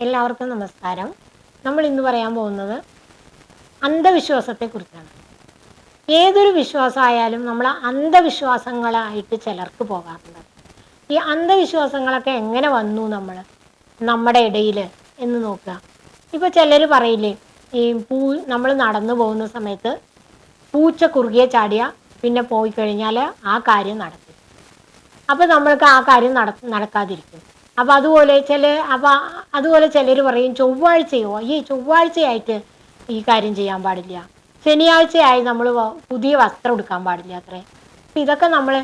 എല്ലാവർക്കും നമസ്കാരം. നമ്മൾ ഇന്ന് പറയാൻ പോകുന്നത് അന്ധവിശ്വാസത്തെക്കുറിച്ചാണ്. ഏതൊരു വിശ്വാസമായാലും നമ്മൾ അന്ധവിശ്വാസങ്ങളായിട്ട് ചിലർക്ക് പോകാറുണ്ട്. ഈ അന്ധവിശ്വാസങ്ങളൊക്കെ എങ്ങനെ വന്നു നമ്മുടെ ഇടയിൽ എന്ന് നോക്കുക. ഇപ്പോൾ ചിലർ പറയില്ലേ, ഈ നമ്മൾ നടന്നു പോകുന്ന സമയത്ത് പൂച്ച കുറുകെ ചാടിയ പിന്നെ പോയി കഴിഞ്ഞാൽ ആ കാര്യം നടക്കും. അപ്പോൾ നമ്മൾക്ക് ആ കാര്യം നടക്കാതിരിക്കും. അപ്പോൾ അതുപോലെ ചിലർ പറയും ചൊവ്വാഴ്ചയോ ചൊവ്വാഴ്ചയായിട്ട് ഈ കാര്യം ചെയ്യാൻ പാടില്ല, ശനിയാഴ്ചയായി നമ്മൾ പുതിയ വസ്ത്രം എടുക്കാൻ പാടില്ല അത്രേ. അപ്പം ഇതൊക്കെ നമ്മൾ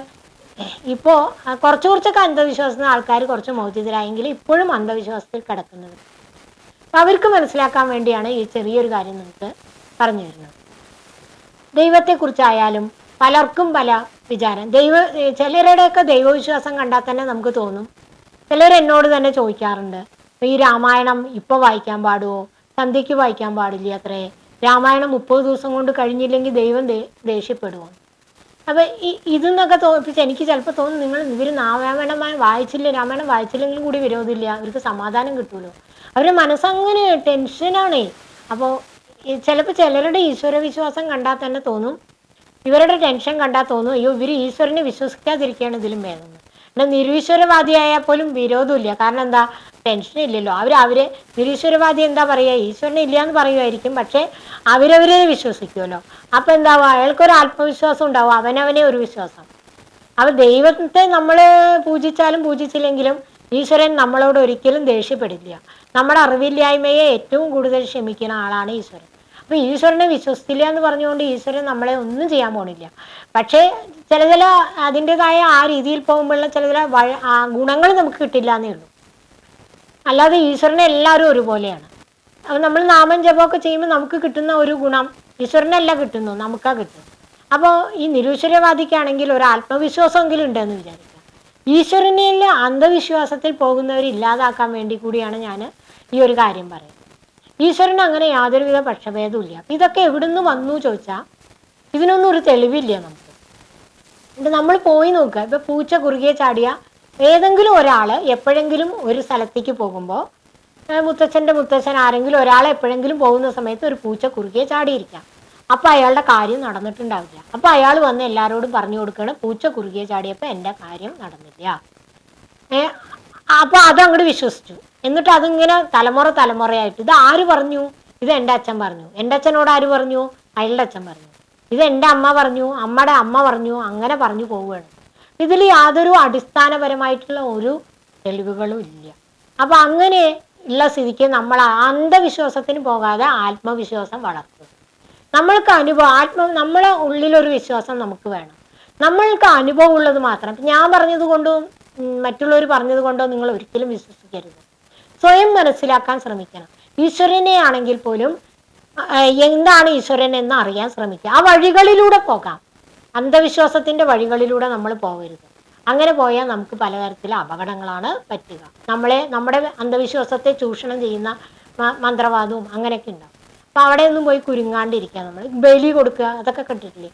ഇപ്പോൾ കുറച്ചൊക്കെ അന്ധവിശ്വാസത്തിന് ആൾക്കാർ കുറച്ച് മോചിതരായെങ്കിൽ ഇപ്പോഴും അന്ധവിശ്വാസത്തിൽ കിടക്കുന്നത്. അപ്പം അവർക്ക് മനസ്സിലാക്കാൻ വേണ്ടിയാണ് ഈ ചെറിയൊരു കാര്യം നിങ്ങൾക്ക് പറഞ്ഞു തരുന്നത്. ദൈവത്തെക്കുറിച്ചായാലും പലർക്കും പല വിചാരം. ചിലരുടെയൊക്കെ ദൈവവിശ്വാസം കണ്ടാൽ തന്നെ നമുക്ക് തോന്നും. ചിലർ എന്നോട് തന്നെ ചോദിക്കാറുണ്ട്, ഈ രാമായണം ഇപ്പോൾ വായിക്കാൻ പാടുമോ, സന്ധ്യയ്ക്ക് വായിക്കാൻ പാടില്ല അത്രേ, രാമായണം 30 ദിവസം കൊണ്ട് കഴിഞ്ഞില്ലെങ്കിൽ ദൈവം ദേഷ്യപ്പെടുമോ. അപ്പം ഇതെന്നൊക്കെ തോന്നിപ്പിച്ച് എനിക്ക് ചിലപ്പോൾ തോന്നും, ഇവർ രാമായണം വായിച്ചില്ലെങ്കിലും കൂടി വിരോധമില്ല, അവർക്ക് സമാധാനം കിട്ടുമല്ലോ. അവരുടെ മനസ്സങ്ങനെ ടെൻഷനാണേ. അപ്പോൾ ചിലപ്പോൾ ചിലരുടെ ഈശ്വരവിശ്വാസം കണ്ടാൽ തന്നെ തോന്നും, ഇവരുടെ ടെൻഷൻ കണ്ടാൽ തോന്നും, അയ്യോ ഇവർ ഈശ്വരനെ വിശ്വസിക്കാതിരിക്കുകയാണ് ഇതിലും ഭേദം. എന്നാൽ നിരീശ്വരവാദിയായാൽ പോലും വിരോധമില്ല. കാരണം എന്താ, ടെൻഷൻ ഇല്ലല്ലോ. അവരെ നിരീശ്വരവാദി എന്താ പറയുക, ഈശ്വരനെ ഇല്ല എന്ന് പറയുമായിരിക്കും, പക്ഷേ അവരവരെ വിശ്വസിക്കുമല്ലോ. അപ്പം എന്താവുക, അയാൾക്കൊരു ആത്മവിശ്വാസം ഉണ്ടാവും, അവനവനെ ഒരു വിശ്വാസം. അപ്പോൾ ദൈവത്തെ നമ്മൾ പൂജിച്ചാലും പൂജിച്ചില്ലെങ്കിലും ഈശ്വരൻ നമ്മളോട് ഒരിക്കലും ദേഷ്യപ്പെടില്ല. നമ്മുടെ അറിവില്ലായ്മയെ ഏറ്റവും കൂടുതൽ ക്ഷമിക്കുന്ന ആളാണ് ഈശ്വരൻ. അപ്പോൾ ഈശ്വരനെ വിശ്വസിക്കില്ല എന്ന് പറഞ്ഞുകൊണ്ട് ഈശ്വരൻ നമ്മളെ ഒന്നും ചെയ്യാൻ പോണില്ല. പക്ഷേ ചില അതിൻ്റെതായ ആ രീതിയിൽ പോകുമ്പോഴുള്ള ചില ഗുണങ്ങൾ നമുക്ക് കിട്ടില്ല എന്നേ ഉള്ളൂ. അല്ലാതെ ഈശ്വരനെ എല്ലാവരും ഒരുപോലെയാണ്. അപ്പോൾ നമ്മൾ നാമം ജപമൊക്കെ ചെയ്യുമ്പോൾ നമുക്ക് കിട്ടുന്ന ഒരു ഗുണം ഈശ്വരനല്ല കിട്ടുന്നു, നമുക്കാ കിട്ടുന്നു. അപ്പോൾ ഈ നിരീശ്വരവാദിക്കാണെങ്കിൽ ഒരു ആത്മവിശ്വാസമെങ്കിലും ഉണ്ടെന്ന് വിചാരിക്കുക. ഈശ്വരനിൽ അന്ധവിശ്വാസത്തിൽ പോകുന്നവർ ഇല്ലാതാക്കാൻ വേണ്ടി കൂടിയാണ് ഞാൻ ഈ ഒരു കാര്യം പറയുന്നത്. ഈശ്വരന് അങ്ങനെ യാതൊരുവിധ പക്ഷഭേദവും ഇല്ല. ഇതൊക്കെ എവിടുന്ന് വന്നു ചോദിച്ചാൽ ഇതിനൊന്നും ഒരു തെളിവില്ല നമുക്ക്. നമ്മൾ പോയി നോക്കുക. ഇപ്പം പൂച്ച കുറുകെ ചാടിയ ഏതെങ്കിലും ഒരാൾ എപ്പോഴെങ്കിലും ഒരു സ്ഥലത്തേക്ക് പോകുമ്പോൾ, മുത്തച്ഛൻ ആരെങ്കിലും ഒരാൾ എപ്പോഴെങ്കിലും പോകുന്ന സമയത്ത് ഒരു പൂച്ച കുറുകെ ചാടിയിരിക്കാം. അപ്പം അയാളുടെ കാര്യം നടന്നിട്ടുണ്ടാവില്ല. അപ്പം അയാൾ വന്ന് എല്ലാവരോടും പറഞ്ഞു കൊടുക്കുകയാണ്, പൂച്ച കുറുകെ ചാടിയപ്പോൾ എൻ്റെ കാര്യം നടന്നില്ല. അപ്പോൾ അതങ്ങോട്ട് വിശ്വസിച്ചു. എന്നിട്ട് അതിങ്ങനെ തലമുറയായിട്ട്, ഇത് ആര് പറഞ്ഞു, ഇത് എൻ്റെ അച്ഛൻ പറഞ്ഞു, എൻ്റെ അച്ഛനോട് ആര് പറഞ്ഞു, അയാളുടെ അച്ഛൻ പറഞ്ഞു, ഇത് എൻ്റെ അമ്മ പറഞ്ഞു, അമ്മയുടെ അമ്മ പറഞ്ഞു, അങ്ങനെ പറഞ്ഞു പോവുകയാണ്. ഇതിൽ യാതൊരു അടിസ്ഥാനപരമായിട്ടുള്ള ഒരു തെളിവുകളും ഇല്ല. അപ്പം അങ്ങനെ ഉള്ള സ്ഥിതിക്ക് നമ്മൾ അന്ധവിശ്വാസത്തിന് പോകാതെ ആത്മവിശ്വാസം വളർത്തും. നമ്മൾക്ക് നമ്മളെ ഉള്ളിലൊരു വിശ്വാസം നമുക്ക് വേണം. നമ്മൾക്ക് അനുഭവം ഉള്ളത് മാത്രം. ഞാൻ പറഞ്ഞത് കൊണ്ടോ മറ്റുള്ളവർ പറഞ്ഞത് കൊണ്ടോ നിങ്ങൾ ഒരിക്കലും വിശ്വസിക്കരുത്. സ്വയം മനസ്സിലാക്കാൻ ശ്രമിക്കണം. ഈശ്വരനെ ആണെങ്കിൽ പോലും എന്താണ് ഈശ്വരൻ എന്ന് അറിയാൻ ശ്രമിക്കുക. ആ വഴികളിലൂടെ പോകാം. അന്ധവിശ്വാസത്തിന്റെ വഴികളിലൂടെ നമ്മൾ പോകരുത്. അങ്ങനെ പോയാൽ നമുക്ക് പലതരത്തിലുള്ള അപകടങ്ങളാണ് പറ്റുക. നമ്മുടെ അന്ധവിശ്വാസത്തെ ചൂഷണം ചെയ്യുന്ന മന്ത്രവാദവും അങ്ങനെയൊക്കെ ഉണ്ടാവും. അപ്പം അവിടെയൊന്നും പോയി കുരുങ്ങാണ്ടിരിക്കുക. നമ്മൾ ബലി കൊടുക്കുക, അതൊക്കെ കണ്ടിട്ടില്ലേ,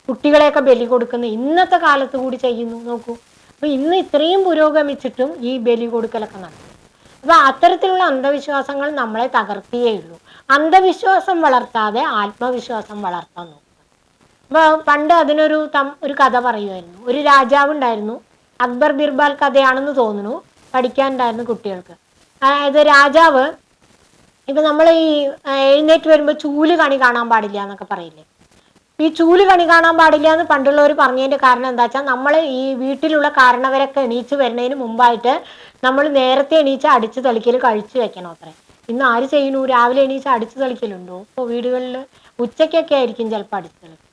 കുട്ടികളെയൊക്കെ ബലി കൊടുക്കുന്ന ഇന്നത്തെ കാലത്ത് കൂടി ചെയ്യുന്നു നോക്കൂ. അപ്പോൾ ഇന്ന് ഇത്രയും പുരോഗമിച്ചിട്ടും ഈ ബലി കൊടുക്കലൊക്കെ നടക്കും. അപ്പോൾ അത്തരത്തിലുള്ള അന്ധവിശ്വാസങ്ങൾ നമ്മളെ തകർത്തിയേ ഉള്ളൂ. അന്ധവിശ്വാസം വളർത്താതെ ആത്മവിശ്വാസം വളർത്താൻ നോക്കുക. അപ്പോൾ പണ്ട് അതിനൊരു കഥ പറയുമായിരുന്നു. ഒരു രാജാവ് ഉണ്ടായിരുന്നു. അക്ബർ ബിർബാൽ കഥയാണെന്ന് തോന്നുന്നു, പഠിക്കാനുണ്ടായിരുന്നു കുട്ടികൾക്ക്. അതായത് രാജാവ് ഇപ്പം നമ്മൾ ഈ എഴുന്നേറ്റ് വരുമ്പോൾ ചൂല് കണി കാണാൻ പാടില്ല എന്നൊക്കെ പറയില്ലേ. ഈ ചൂല് കണി കാണാൻ പാടില്ല എന്ന് പണ്ടുള്ളവർ പറഞ്ഞതിൻ്റെ കാരണം എന്താ വെച്ചാൽ, നമ്മൾ ഈ വീട്ടിലുള്ള കാരണവരൊക്കെ എണീച്ച് വരുന്നതിന് മുമ്പായിട്ട് നമ്മൾ നേരത്തെ എണീച്ച് അടിച്ചു തളിക്കൽ കഴിച്ചു വെക്കണം അത്രേ. ഇന്ന് ആര് ചെയ്യുന്നു, രാവിലെ എണീച്ച് അടിച്ചു തളിക്കലുണ്ടോ? ഇപ്പോൾ വീടുകളിൽ ഉച്ചയ്ക്കൊക്കെ ആയിരിക്കും ചിലപ്പോൾ അടിച്ചു തളിക്കുക.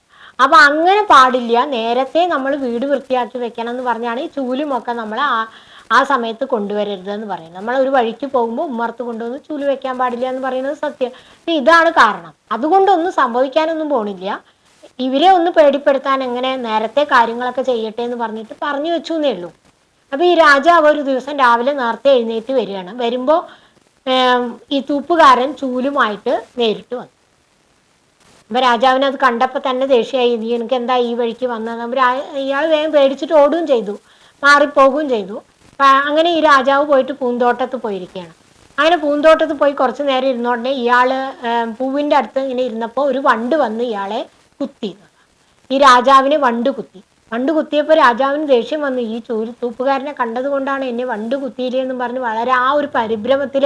അപ്പം അങ്ങനെ പാടില്ല, നേരത്തെ നമ്മൾ വീട് വൃത്തിയാക്കി വെക്കണം എന്ന് പറഞ്ഞാണ് ഈ ചൂലുമൊക്കെ നമ്മൾ ആ സമയത്ത് കൊണ്ടുവരരുതെന്ന് പറയുന്നത്. നമ്മൾ ഒരു വഴിക്ക് പോകുമ്പോൾ ഉമ്മർത്ത് കൊണ്ടുവന്ന് ചൂല് വെക്കാൻ പാടില്ല എന്ന് പറയുന്നത് സത്യം. ഇതാണ് കാരണം. അതുകൊണ്ടൊന്നും സംഭവിക്കാനൊന്നും പോണില്ല. ഇവരെ ഒന്ന് പേടിപ്പെടുത്താൻ എങ്ങനെ നേരത്തെ കാര്യങ്ങളൊക്കെ ചെയ്യട്ടെ എന്ന് പറഞ്ഞിട്ട് പറഞ്ഞു വെച്ചു എന്നേ ഉള്ളൂ. അപ്പോൾ ഈ രാജാവ് ഒരു ദിവസം രാവിലെ നേരത്തെ എഴുന്നേറ്റ് വരികയാണ്. വരുമ്പോൾ ഈ തൂപ്പുകാരൻ ചൂലുമായിട്ട് നേരിട്ട് വന്നു. അപ്പോൾ രാജാവിന് അത് കണ്ടപ്പോൾ തന്നെ ദേഷ്യമായി, നീ എനിക്ക് എന്താ ഈ വഴിക്ക് വന്നത്? ഇയാൾ വേഗം പേടിച്ചിട്ട് ഓടുകയും ചെയ്തു, മാറിപ്പോകുകയും ചെയ്തു. അങ്ങനെ ഈ രാജാവ് പോയിട്ട് പൂന്തോട്ടത്ത് പോയിരിക്കുകയാണ്. അങ്ങനെ പൂന്തോട്ടത്ത് പോയി കുറച്ച് നേരം ഇരുന്നോടനെ ഇയാള് പൂവിൻ്റെ അടുത്ത് ഇങ്ങനെ ഇരുന്നപ്പോൾ ഒരു വണ്ട് വന്ന് ഇയാളെ കുത്തി. ഈ രാജാവിനെ വണ്ട് കുത്തി. വണ്ട് കുത്തിയപ്പോൾ രാജാവിന് ദേഷ്യം വന്നു. ഈ തൂപ്പുകാരനെ കണ്ടത് കൊണ്ടാണ് എന്നെ വണ്ട് കുത്തിയില്ലേന്നും പറഞ്ഞ് വളരെ ആ ഒരു പരിഭ്രമത്തിൽ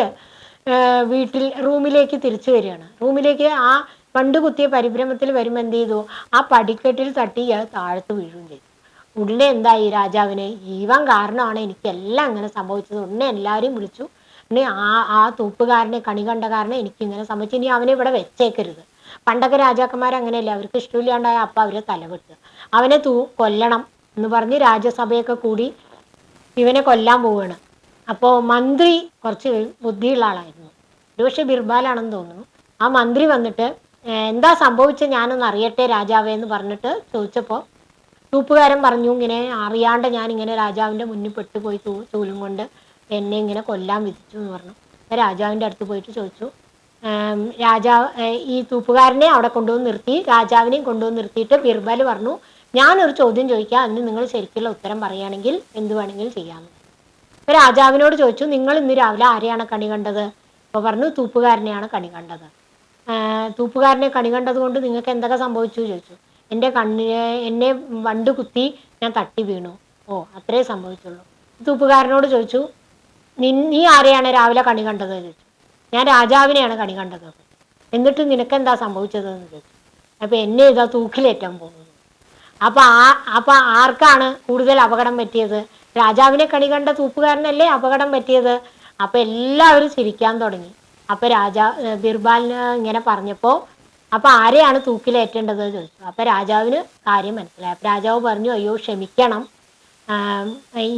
വീട്ടിൽ റൂമിലേക്ക് തിരിച്ചു വരികയാണ്. റൂമിലേക്ക് ആ വണ്ട് കുത്തിയ പരിഭ്രമത്തിൽ വരുമ്പോൾ എന്ത് ചെയ്തു, ആ പടിക്കെട്ടിൽ തട്ടി ഇയാൾ താഴത്ത് വീഴുകയും ചെയ്തു. ഉടനെ എന്തായി രാജാവിന്, ഇവൻ കാരണമാണ് എനിക്കെല്ലാം ഇങ്ങനെ സംഭവിച്ചത്. ഉടനെ എല്ലാവരെയും വിളിച്ചു. ഉടനെ ആ തൂപ്പുകാരനെ കണി കണ്ട കാരണം എനിക്കിങ്ങനെ സംഭവിച്ചു, ഇനി അവനെ ഇവിടെ വെച്ചേക്കരുത്. പണ്ടൊക്കെ രാജാക്കന്മാർ അങ്ങനെയല്ല, അവർക്ക് ഇഷ്ടമില്ലാണ്ടായ അപ്പം അവരെ തലവെട്ടുക, അവനെ കൊല്ലണം എന്ന് പറഞ്ഞ് രാജ്യസഭയൊക്കെ കൂടി ഇവനെ കൊല്ലാൻ പോവുകയാണ്. അപ്പോൾ മന്ത്രി കുറച്ച് ബുദ്ധിയുള്ള ആളായിരുന്നു, ഒരുപക്ഷെ ബിർബാലാണെന്ന് തോന്നുന്നു. ആ മന്ത്രി വന്നിട്ട് എന്താ സംഭവിച്ചത് ഞാനൊന്ന് അറിയട്ടെ രാജാവേ എന്ന് പറഞ്ഞിട്ട് ചോദിച്ചപ്പോൾ തൂപ്പുകാരൻ പറഞ്ഞു, ഇങ്ങനെ അറിയാണ്ട് ഞാനിങ്ങനെ രാജാവിൻ്റെ മുന്നിൽ പെട്ടുപോയി, ചൂലും കൊണ്ട് എന്നെ ഇങ്ങനെ കൊല്ലാൻ വിധിച്ചു എന്ന് പറഞ്ഞു. രാജാവിൻ്റെ അടുത്ത് പോയിട്ട് ചോദിച്ചു. രാജാവ് ഈ തൂപ്പുകാരനെ അവിടെ കൊണ്ടുവന്ന് നിർത്തി, രാജാവിനെയും കൊണ്ടുവന്ന് നിർത്തിയിട്ട് ബിർബൽ പറഞ്ഞു, ഞാനൊരു ചോദ്യം ചോദിക്കാം, അതിന് നിങ്ങൾ ശരിക്കുള്ള ഉത്തരം പറയുകയാണെങ്കിൽ എന്ത് വേണമെങ്കിലും ചെയ്യാമെന്ന്. അപ്പോൾ രാജാവിനോട് ചോദിച്ചു, നിങ്ങൾ ഇന്ന് രാവിലെ ആരെയാണ് കണി കണ്ടത്? അപ്പോൾ പറഞ്ഞു, തൂപ്പുകാരനെയാണ് കണി കണ്ടത്. തൂപ്പുകാരനെ കണി കണ്ടത് കൊണ്ട് നിങ്ങൾക്ക് എന്തൊക്കെ സംഭവിച്ചു ചോദിച്ചു. എൻ്റെ എന്നെ വണ്ട് കുത്തി, ഞാൻ തട്ടി വീണു. ഓ, അത്രേ സംഭവിച്ചുള്ളൂ. തൂപ്പുകാരനോട് ചോദിച്ചു, നീ ആരെയാണ് രാവിലെ കണി കണ്ടത് ചോദിച്ചു. ഞാൻ രാജാവിനെയാണ് കണി കണ്ടത്. എന്നിട്ട് നിനക്കെന്താ സംഭവിച്ചതെന്ന് ചോദിച്ചു. അപ്പം എന്നെ ഇതാ തൂക്കിലേറ്റാൻ പോകുന്നു. അപ്പം ആർക്കാണ് കൂടുതൽ അപകടം പറ്റിയത്? രാജാവിനെ കണി കണ്ട തൂപ്പുകാരനല്ലേ അപകടം പറ്റിയത്. അപ്പം എല്ലാവരും ചിരിക്കാൻ തുടങ്ങി. അപ്പം ബിർബാലിന് ഇങ്ങനെ പറഞ്ഞപ്പോൾ അപ്പം ആരെയാണ് തൂക്കിലേറ്റേണ്ടത് ചോദിച്ചു. അപ്പം രാജാവിന് കാര്യം മനസ്സിലായി. അപ്പം രാജാവ് പറഞ്ഞു, അയ്യോ ക്ഷമിക്കണം,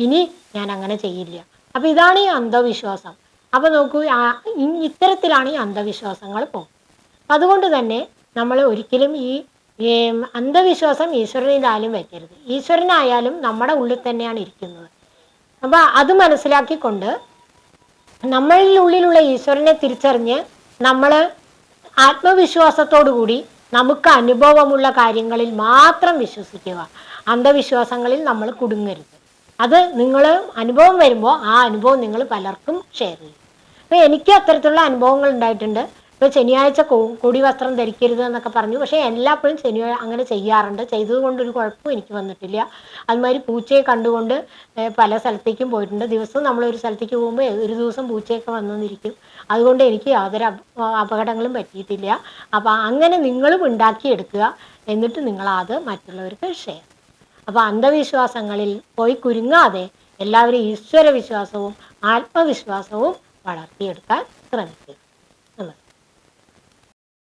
ഇനി ഞാൻ അങ്ങനെ ചെയ്യില്ല. അപ്പം ഇതാണ് ഈ അന്ധവിശ്വാസം. അപ്പം നോക്കൂ, ഇത്തരത്തിലാണ് ഈ അന്ധവിശ്വാസങ്ങൾ പോകും. അതുകൊണ്ട് തന്നെ നമ്മൾ ഒരിക്കലും ഈ അന്ധവിശ്വാസം ഈശ്വരനിലായാലും വയ്ക്കരുത്. ഈശ്വരനായാലും നമ്മുടെ ഉള്ളിൽ തന്നെയാണ് ഇരിക്കുന്നത്. അപ്പം അത് മനസ്സിലാക്കിക്കൊണ്ട് നമ്മളിൽ ഉള്ളിലുള്ള ഈശ്വരനെ തിരിച്ചറിഞ്ഞ് നമ്മൾ ആത്മവിശ്വാസത്തോടു കൂടി നമുക്ക് അനുഭവമുള്ള കാര്യങ്ങളിൽ മാത്രം വിശ്വസിക്കുക. അന്ധവിശ്വാസങ്ങളിൽ നമ്മൾ കുടുങ്ങരുത്. അത് നിങ്ങൾ അനുഭവം വരുമ്പോൾ ആ അനുഭവം നിങ്ങൾ പലർക്കും ഷെയർ ചെയ്യും. അപ്പോൾ എനിക്ക് അത്തരത്തിലുള്ള അനുഭവങ്ങൾ ഉണ്ടായിട്ടുണ്ട്. ഇപ്പോൾ ശനിയാഴ്ച കൊടി വസ്ത്രം ധരിക്കരുത് എന്നൊക്കെ പറഞ്ഞു, പക്ഷേ എല്ലാപ്പോഴും അങ്ങനെ ചെയ്യാറുണ്ട്. ചെയ്തതുകൊണ്ടൊരു കുഴപ്പവും എനിക്ക് വന്നിട്ടില്ല. അതുമാതിരി പൂച്ചയെ കണ്ടുകൊണ്ട് പല സ്ഥലത്തേക്കും പോയിട്ടുണ്ട്. ദിവസവും നമ്മളൊരു സ്ഥലത്തേക്ക് പോകുമ്പോൾ ഒരു ദിവസം പൂച്ചയൊക്കെ വന്നിരിക്കും. അതുകൊണ്ട് എനിക്ക് യാതൊരു അപകടങ്ങളും പറ്റിയിട്ടില്ല. അപ്പോൾ അങ്ങനെ നിങ്ങളും ഉണ്ടാക്കിയെടുക്കുക, എന്നിട്ട് നിങ്ങളത് മറ്റുള്ളവർക്ക് ഷെയർ. അപ്പോൾ അന്ധവിശ്വാസങ്ങളിൽ പോയി കുരുങ്ങാതെ എല്ലാവരും ഈശ്വര വിശ്വാസവും ആത്മവിശ്വാസവും വളർത്തിയെടുക്കാൻ ശ്രമിക്കുക.